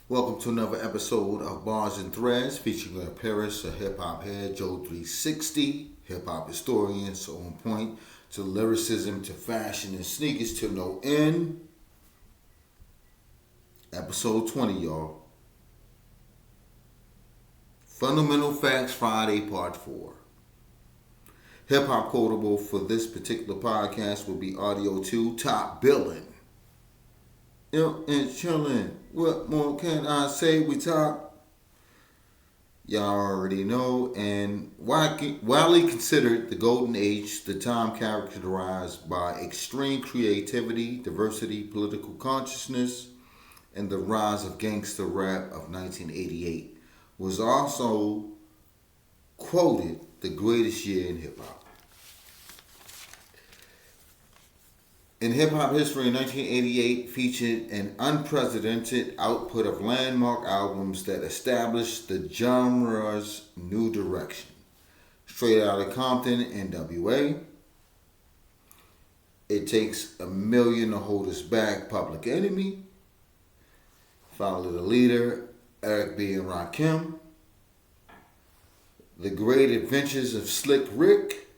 Welcome to another episode of Bars and Threads featuring a Paris, a hip hop head, Jhob 360, hip hop historian, so on point to lyricism, to fashion and sneakers to no end. Episode 20, y'all. Fundamental Facts Friday Pt.4. Hip hop quotable for this particular podcast will be Audio 2 Top Billin'. And chillin'. What more can I say? We top. Y'all already know. And widely considered the golden age, the time characterized by extreme creativity, diversity, political consciousness, and the rise of gangster rap of 1988, was also quoted the greatest year in hip hop. In Hip Hop History, 1988 featured an unprecedented output of landmark albums that established the genre's new direction. Straight Outta Compton, NWA. It Takes a Million to Hold Us Back, Public Enemy. Follow the Leader, Eric B. and Rakim. The Great Adventures of Slick Rick.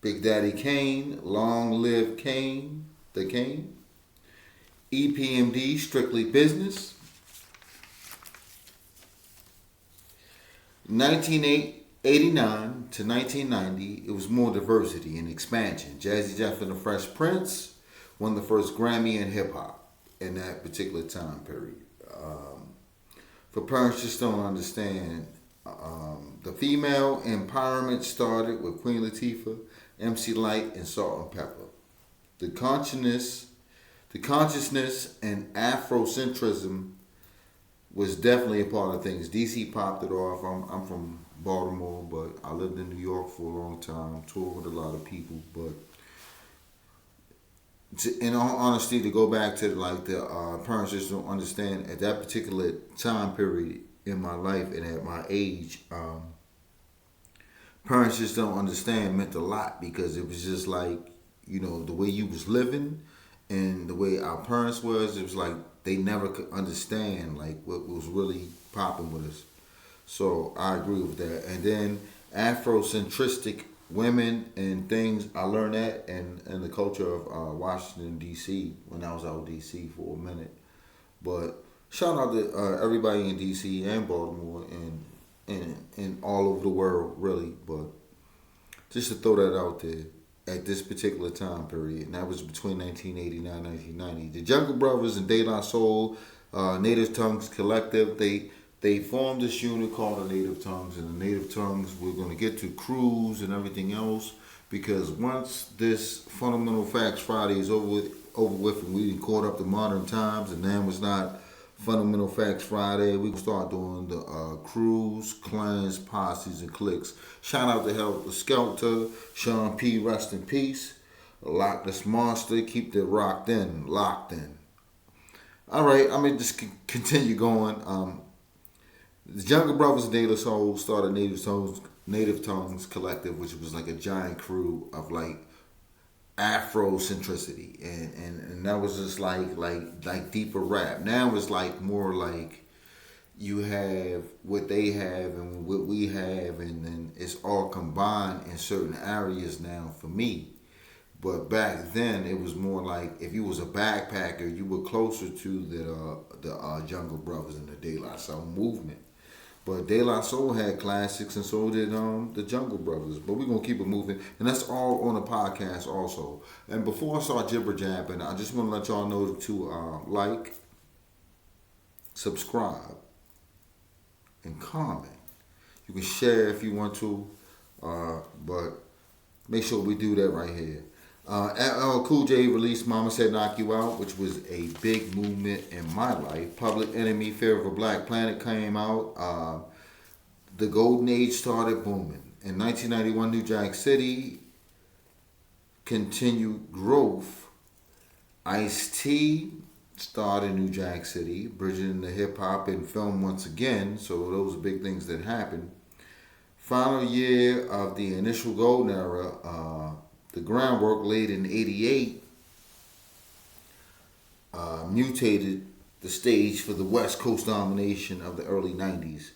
Big Daddy Kane, Long Live Kane, the Kane. EPMD, Strictly Business. 1989 to 1990, it was more diversity and expansion. Jazzy Jeff and the Fresh Prince won the first Grammy in hip hop in that particular time period. For parents just don't understand, the female empowerment started with Queen Latifah, MC Lyte, and Salt and Pepper. The consciousness and Afrocentrism was definitely a part of things. DC popped it off. I'm from Baltimore, but I lived in New York for a long time, toured with a lot of people. But in all honesty, to go back to the parents just don't understand at that particular time period in my life and at my age. Parents just don't understand meant a lot because it was just like, the way you was living and the way our parents was, it was like they never could understand like what was really popping with us. So I agree with that. And then Afrocentristic women and things, I learned that in the culture of Washington, D.C. when I was out in D.C. for a minute. But shout out to everybody in D.C. and Baltimore and all over the world, really. But just to throw that out there at this particular time period, and that was between 1989 and 1990. The Jungle Brothers and De La Soul, Native Tongues Collective, they formed this unit called the Native Tongues, and the Native Tongues, we're going to get to cruise and everything else, because once this Fundamental Facts Friday is over with and we caught up to modern times, and now it's not Fundamental Facts Friday, we can start doing the crews, clans, posses, and cliques. Shout out to Helter Skelter, Sean P. Rest in peace. Loch Ness Monster, keep the locked in. All right, I'm gonna just continue going. The Jungle Brothers and De La Soul started Native Tongues Collective, which was like a giant crew of like Afrocentricity, and that was just like deeper rap. Now it's like more like you have what they have and what we have, and then it's all combined in certain areas now for me. But back then it was more like if you was a backpacker, you were closer to the Jungle Brothers and the De La Soul movement. But De La Soul had classics, and so did the Jungle Brothers. But we're going to keep it moving. And that's all on the podcast also. And before I start jibber-jabbing, I just want to let y'all know to like, subscribe, and comment. You can share if you want to, but make sure we do that right here. LL Cool J released Mama Said Knock You Out, which was a big movement in my life. Public Enemy, Fear of a Black Planet came out. The Golden Age started booming. In 1991, New Jack City continued growth. Ice-T starred in New Jack City, bridging the hip-hop and film once again. So those are big things that happened. Final year of the initial golden era, the groundwork laid in 88. mutated the stage for the West Coast domination of the early 90s.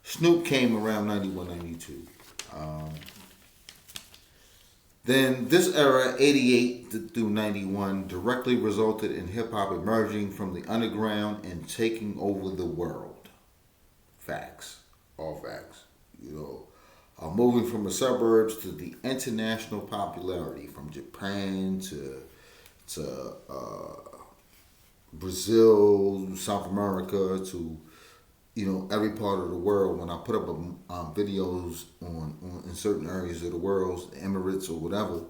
Snoop came around 91, 92. Then this era, 88 through 91, directly resulted in hip hop emerging from the underground and taking over the world. Facts. All facts. Moving from the suburbs to the international popularity, from Japan to Brazil, South America, to every part of the world. When I put up videos on in certain areas of the world, the Emirates or whatever,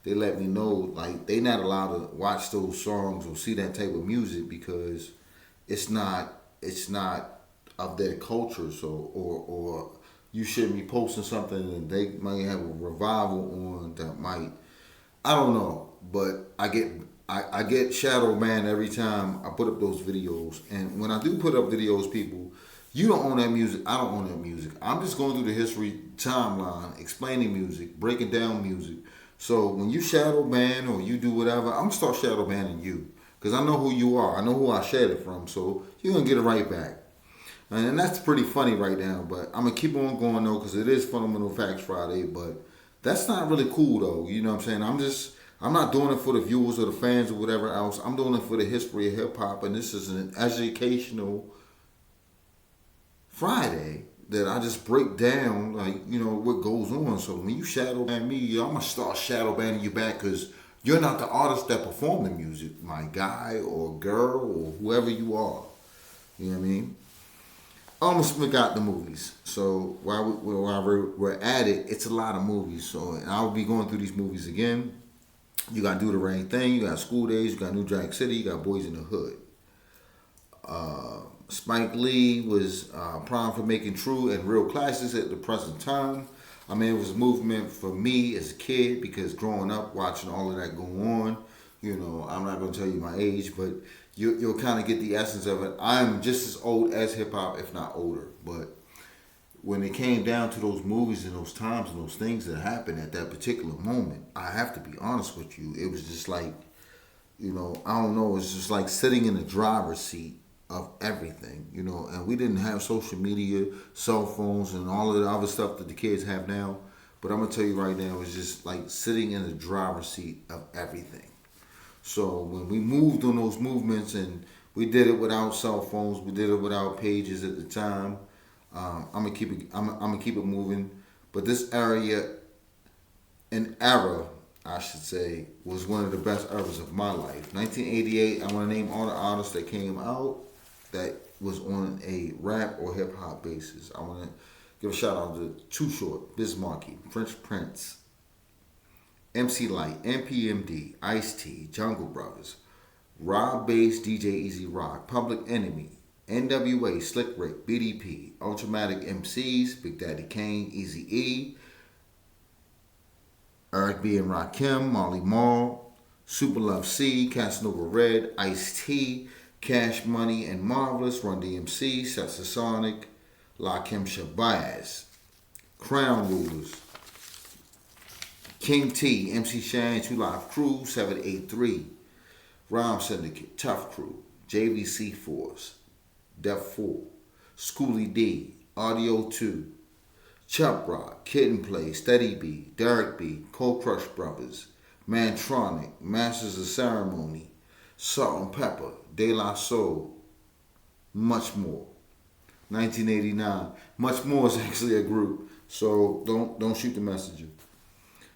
they let me know like they not allowed to watch those songs or see that type of music because it's not of their culture. So or you shouldn't be posting something and they might have a revival on that might, I don't know, but I get shadow banned every time I put up those videos. And when I do put up videos, people, you don't own that music. I don't own that music. I'm just going through the history timeline, explaining music, breaking down music. So when you shadow ban or you do whatever, I'm going to start shadow banning you. Because I know who you are. I know who I shared it from. So you're going to get it right back. And that's pretty funny right now. But I'm going to keep on going, though, because it is Fundamental Facts Friday. But that's not really cool, though. You know what I'm saying? I'm not doing it for the viewers or the fans or whatever else. I'm doing it for the history of hip-hop. And this is an educational Friday that I just break down, what goes on. So when you shadow ban me, I'm going to start shadow banning you back because you're not the artist that performed the music, my guy or girl or whoever you are. You know what I mean? Almost forgot the movies. So while we're at it, it's a lot of movies. So and I'll be going through these movies again. You got Do the Rain Thing, you got School Days, you got New Jack City, you got Boys in the Hood. Spike Lee was primed for making true and real classics at the present time. I mean, it was a movement for me as a kid because growing up, watching all of that go on, I'm not going to tell you my age, but you'll kind of get the essence of it. I'm just as old as hip-hop, if not older. But when it came down to those movies and those times and those things that happened at that particular moment, I have to be honest with you, it was just like, I don't know, it's just like sitting in the driver's seat of everything, and we didn't have social media, cell phones, and all of the other stuff that the kids have now. But I'm gonna tell you right now, it's just like sitting in the driver's seat of everything. So when we moved on those movements, and we did it without cell phones, we did it without pages at the time. I'm gonna keep it moving. But this era, I should say, was one of the best eras of my life. 1988. I want to name all the artists that came out that was on a rap or hip hop basis. I want to give a shout out to Too Short, Biz Markie, French Prince, MC Lyte, NPMD, Ice-T, Jungle Brothers, Rob Bass, DJ Easy Rock, Public Enemy, NWA, Slick Rick, BDP, Ultramatic MCs, Big Daddy Kane, Easy E, Eric B. and Rakim, Marley Marl, Super Love C, Casanova Red, Ice-T, Cash Money and Marvelous, Run DMC, Sessa Sonic, Lakim Shabazz, Crown Rulers, King T, MC Shine, Two Live Crew, 783, Rhyme Syndicate, Tough Crew, JVC Force, Def 4, Schoolie D, Audio 2, Chubb Rock, Kid and Play, Steady B, Derek B, Cold Crush Brothers, Mantronic, Masters of Ceremony, Salt and Pepper, De La Soul, much more. 1989, much more is actually a group, so don't shoot the messenger.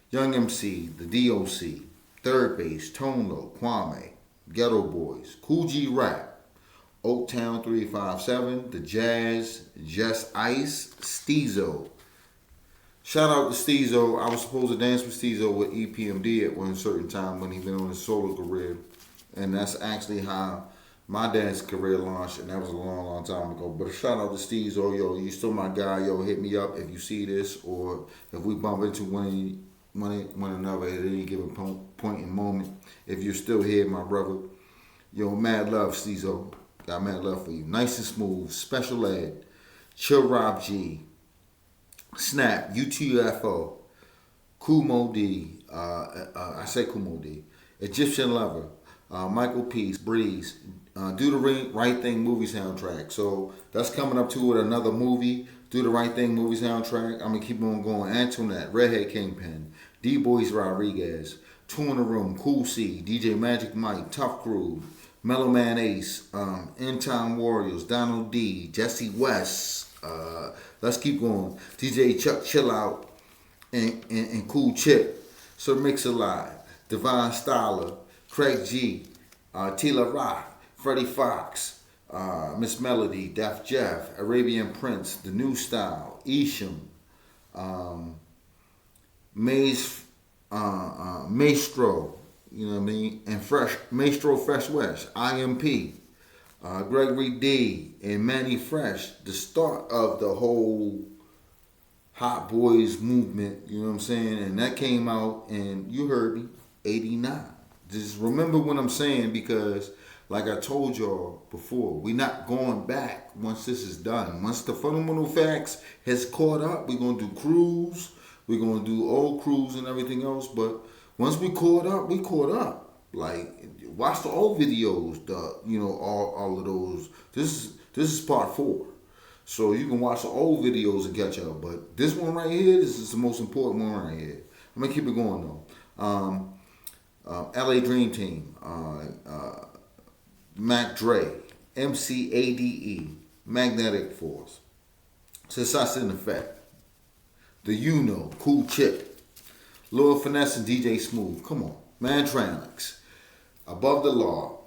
Young MC, the DOC, Third Base, Tone Loc, Kwame, Ghetto Boys, Cool G Rap, Oaktown 357, The Jazz, Just Ice, Steezo. Shout out to Steezo. I was supposed to dance with Steezo with EPMD at one certain time when he been on his solo career. And that's actually how my dance career launched, and that was a long, long time ago. But a shout out to Steezo, yo, you still my guy, yo, hit me up if you see this, or if we bump into one another at any given point in moment. If you're still here, my brother, yo, mad love, Steezo. Got mad love for you. Nice and Smooth, Special Ed, Chill Rob G, Snap, UTFO, Kumo D, I say Kumo D, Egyptian Lover, Michael Peace, Breeze, Do the Right Thing movie soundtrack. So that's coming up to it, another movie, Do the Right Thing movie soundtrack. I'm going to keep on going. Antoinette, Redhead Kingpin, D-Boys Rodriguez, Two in the Room, Cool C, DJ Magic Mike, Tough Crew, Mellow Man Ace, End Time Warriors, Donald D, Jesse West. Let's keep going. DJ Chuck Chill Out and Cool Chip. Sir Mix Alive, Divine Styler, Craig G, Tila Rock, Freddie Fox, Miss Melody, Def Jeff, Arabian Prince, The New Style, Isham, Maestro, you know what I mean, and Maestro Fresh West, IMP, Gregory D, and Manny Fresh, the start of the whole Hot Boys movement, you know what I'm saying? And that came out, and you heard me, 89. Just remember what I'm saying, because like I told y'all before, we're not going back once this is done. Once the fundamental facts has caught up, we're going to do crews, we're going to do old crews and everything else. But once we caught up, we caught up. Like, watch the old videos, all of those. This is part 4. So you can watch the old videos and catch up. But this one right here, this is the most important one right here. I'm going to keep it going though. LA Dream Team, Mac Dre, MCADE, Magnetic Force, Success in Effect, The Cool Chip, Lil Finesse and DJ Smooth, come on, Mantronics, Above the Law,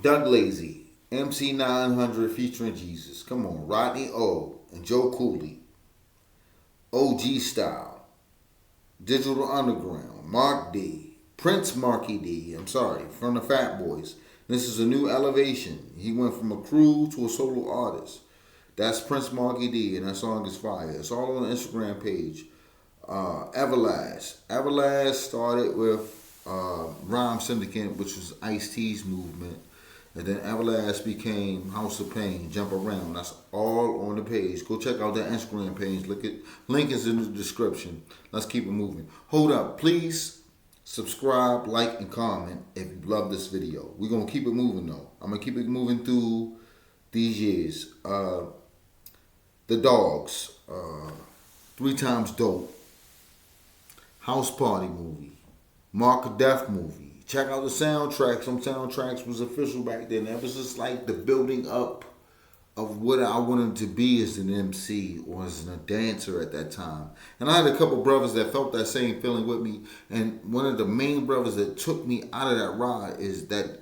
Doug Lazy, MC 900 featuring Jesus, come on, Rodney O and Joe Cooley, OG Style, Digital Underground, Mark D, Prince Marky D, from the Fat Boys. This is a new elevation. He went from a crew to a solo artist. That's Prince Marky D, and that song is fire. It's all on the Instagram page. Everlast. Everlast started with Rhyme Syndicate, which was Ice-T's movement. And then Everlast became House of Pain, Jump Around. That's all on the page. Go check out that Instagram page. Link is in the description. Let's keep it moving. Hold up, please. Subscribe, like, and comment if you love this video. We're going to keep it moving, though. I'm going to keep it moving through these years. The Dogs. 3 Times Dope. House Party movie. Mark of Death movie. Check out the soundtracks. Some soundtracks was official back then. That was just like the building up of what I wanted to be as an MC or as a dancer at that time. And I had a couple brothers that felt that same feeling with me. And one of the main brothers that took me out of that ride is that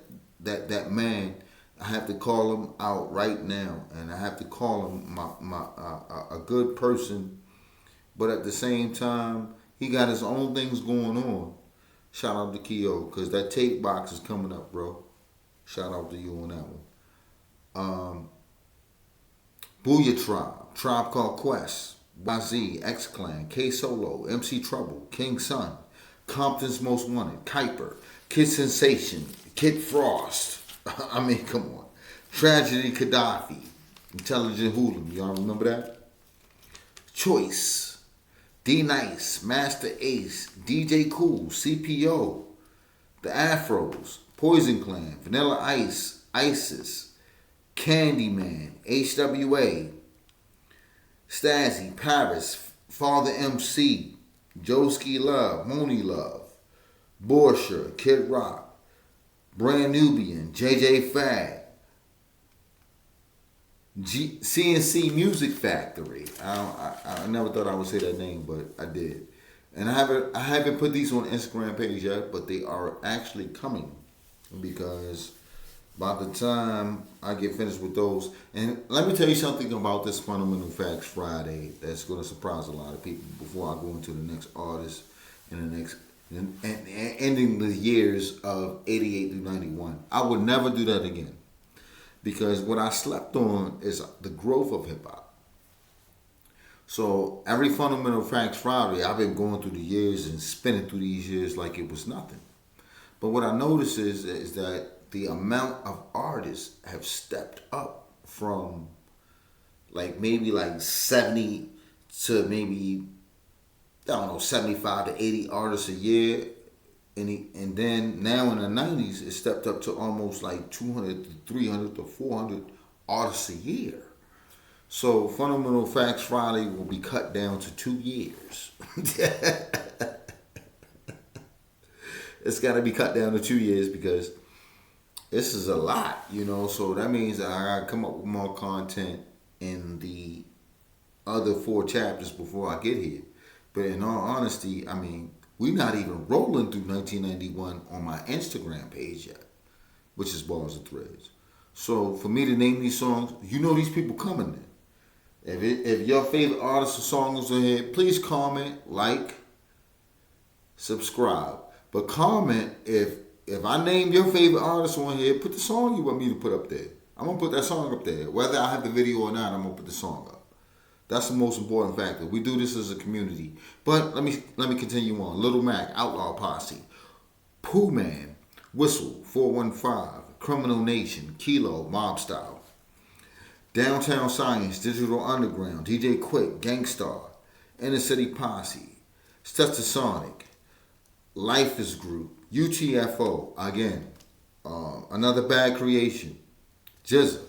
man. I have to call him out right now, and I have to call him a good person. But at the same time, he got his own things going on. Shout out to Keo, because that tape box is coming up, bro. Shout out to you on that one. Booyah Tribe Called Quest, YZ, X-Clan, K-Solo, MC Trouble, King Son, Compton's Most Wanted, Kuiper, Kid Sensation, Kid Frost. I mean, come on. Tragedy Gaddafi, Intelligent Hooligan, y'all remember that? Choice, D-Nice, Master Ace, DJ Cool, CPO, The Afros, Poison Clan, Vanilla Ice, ISIS, Candyman, HWA, Stazzy, Paris, Father MC, Joeski Love, Moni Love, Borsher, Kid Rock, Brand Nubian, JJ Fad, CNC Music Factory. I never thought I would say that name, but I did. And I haven't put these on the Instagram page yet, but they are actually coming, because by the time I get finished with those, and let me tell you something about this Fundamental Facts Friday that's going to surprise a lot of people before I go into the next artist and the next, and ending the years of 88 through 91. I would never do that again, because what I slept on is the growth of hip hop. So every Fundamental Facts Friday, I've been going through the years and spinning through these years like it was nothing. But what I notice is that the amount of artists have stepped up from maybe 70 to maybe, I don't know, 75 to 80 artists a year. and then now in the 90s, it stepped up to almost like 200 to 300 to 400 artists a year. So Fundamental Facts Friday will be cut down to 2 years. It's got to be cut down to 2 years because this is a lot, you know. So that means that I got to come up with more content in the other 4 chapters before I get here. But in all honesty, I mean, we're not even rolling through 1991 on my Instagram page yet, which is Bars and Threads. So for me to name these songs, you know these people coming in. If your favorite artists or songs are here, please comment, like, subscribe. But comment if I name your favorite artist on here, put the song you want me to put up there. I'm gonna put that song up there. Whether I have the video or not, I'm gonna put the song up. That's the most important factor. We do this as a community. But let me continue on. Little Mac, Outlaw Posse, Pooh Man, Whistle, 415, Criminal Nation, Kilo, Mob Style, Downtown Science, Digital Underground, DJ Quick, Gangstar, Inner City Posse, Stetsasonic, Life is Group, UTFO, again, Another Bad Creation, Jizza,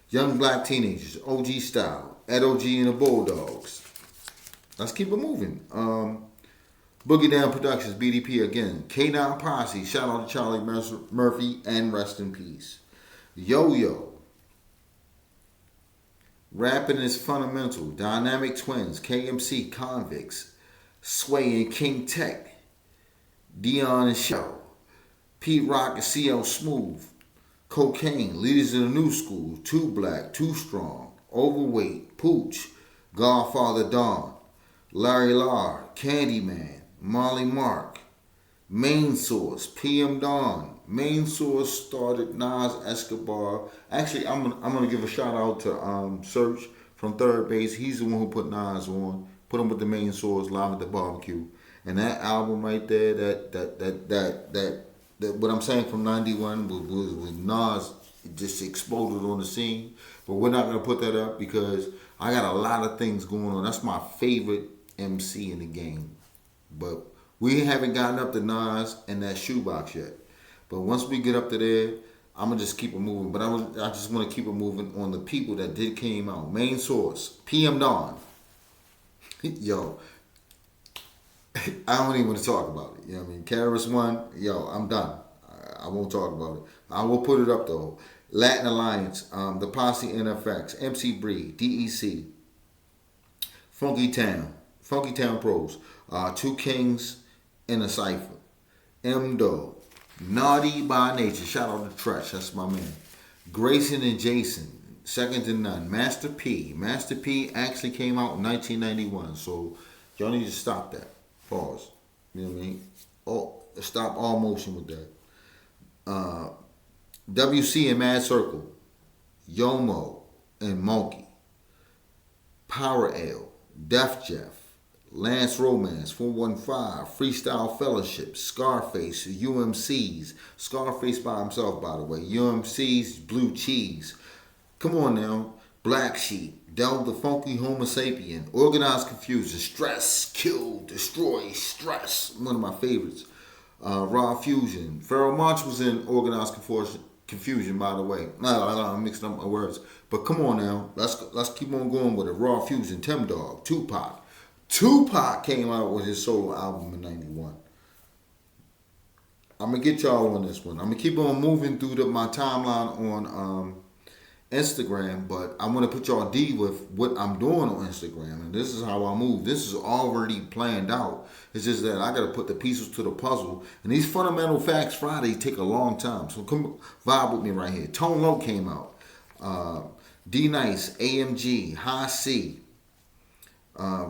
Young Black Teenagers, OG Style, Ed OG and the Bulldogs. Let's keep it moving. Boogie Down Productions, BDP again, K9 Posse, shout out to Charlie Murphy, and rest in peace. Yo-Yo, Rapping is Fundamental, Dynamic Twins, KMC, Convicts, Sway and King Tech, Dion and Shell, Pete Rock and CL Smooth, Cocaine, Leaders of the New School, Too Black, Too Strong, Overweight, Pooch, Godfather Don, Larry Lar, Candyman, Molly Mark, Main Source, PM Dawn. Main Source started Nas Escobar. Actually, I'm gonna give a shout out to Search from Third Base. He's the one who put Nas on, put him with the Main Source, Live at the Barbecue. And that album right there, that what I'm saying from '91 was Nas just exploded on the scene. But we're not gonna put that up because I got a lot of things going on. That's my favorite MC in the game. But we haven't gotten up to Nas and that shoebox yet. But once we get up to there, I'm gonna just keep it moving. But I just want to keep it moving on the people that came out. Main Source, PM Dawn. Yo, I don't even want to talk about it. You know what I mean? Karis One, yo, I'm done. I won't talk about it. I will put it up though. Latin Alliance, the Posse NFX, MC Bree, DEC, Funky Town Pros, Two Kings in a Cypher, M-Do, Naughty by Nature, shout out to Tresh, that's my man. Grayson and Jason, second to none. Master P actually came out in 1991, so y'all need to stop that. Pause. You know what I mean? Oh, stop all motion with that. WC and Mad Circle, Yomo and Monkey, Power Ale, Def Jeff, Lance Romance, 415, Freestyle Fellowship, Scarface, UMCs, Scarface by himself, by the way, UMCs, Blue Cheese. Come on now. Black Sheep, Del the Funky Homo Sapien, Organized Confusion, Stress, Kill, Destroy, Stress, one of my favorites. Raw Fusion. Pharoah Monch was in Organized Confusion, by the way. I'm mixing up my words. But come on now. Let's keep on going with it. Raw Fusion, Tim Dog, Tupac. Tupac came out with his solo album in 91. I'm going to get y'all on this one. I'm going to keep on moving through my timeline on Instagram, but I want to put y'all D with what I'm doing on Instagram, and this is how I move. This is already planned out. It's just that I got to put the pieces to the puzzle, and these Fundamental Facts Fridays take a long time. So come vibe with me right here. Tone Loc came out. D Nice, AMG, High C. I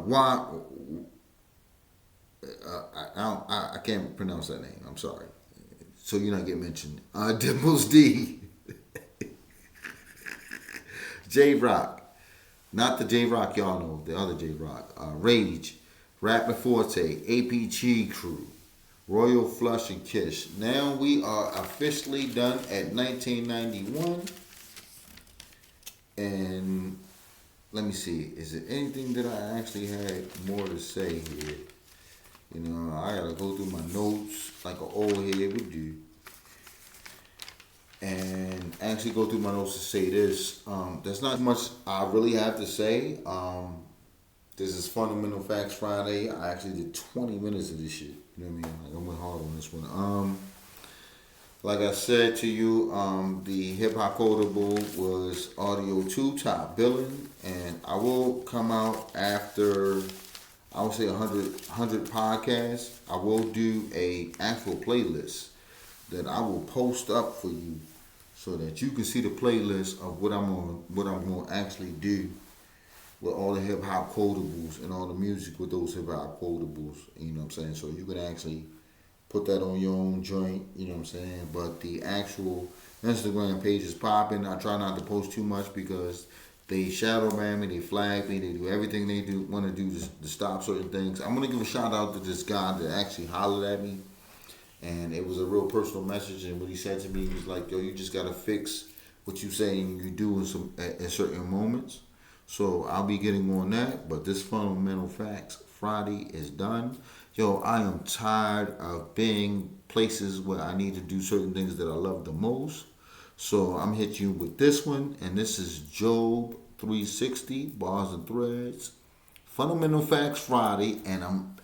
can't pronounce that name. I'm sorry. So you're not getting mentioned. Dimples D. J-Rock, not the J-Rock y'all know, the other J-Rock. Rage, Rappin' Forte, APG Crew, Royal Flush and Kish. Now we are officially done at 1991. And let me see, is there anything that I actually had more to say here? You know, I gotta go through my notes like an old head would do, and actually go through my notes to say this. There's not much I really have to say. This is Fundamental Facts Friday. I actually did 20 minutes of this shit. You know what I mean? Like, I went hard on this one. Like I said to you, the Hip Hop Quotable was audio 2 top billing, and I will come out after, I would say 100 podcasts. I will do a actual playlist that I will post up for you so that you can see the playlist of what I'm going to actually do with all the hip hop quotables and all the music with those hip hop quotables. You know what I'm saying? So you can actually put that on your own joint. You know what I'm saying? But the actual Instagram page is popping. I try not to post too much because they shadow ban me, they flag me, they do everything they do want to do to stop certain things. I'm gonna give a shout out to this guy that actually hollered at me, and it was a real personal message. And what he said to me, he was like, "Yo, you just gotta fix what you say and you do in some at certain moments." So I'll be getting on that. But this Fundamental Facts Friday is done. Yo, I am tired of being places where I need to do certain things that I love the most. So I'm hitting you with this one, and this is Jhob 360 Bars and Threads. Fundamental Facts Friday, and I'm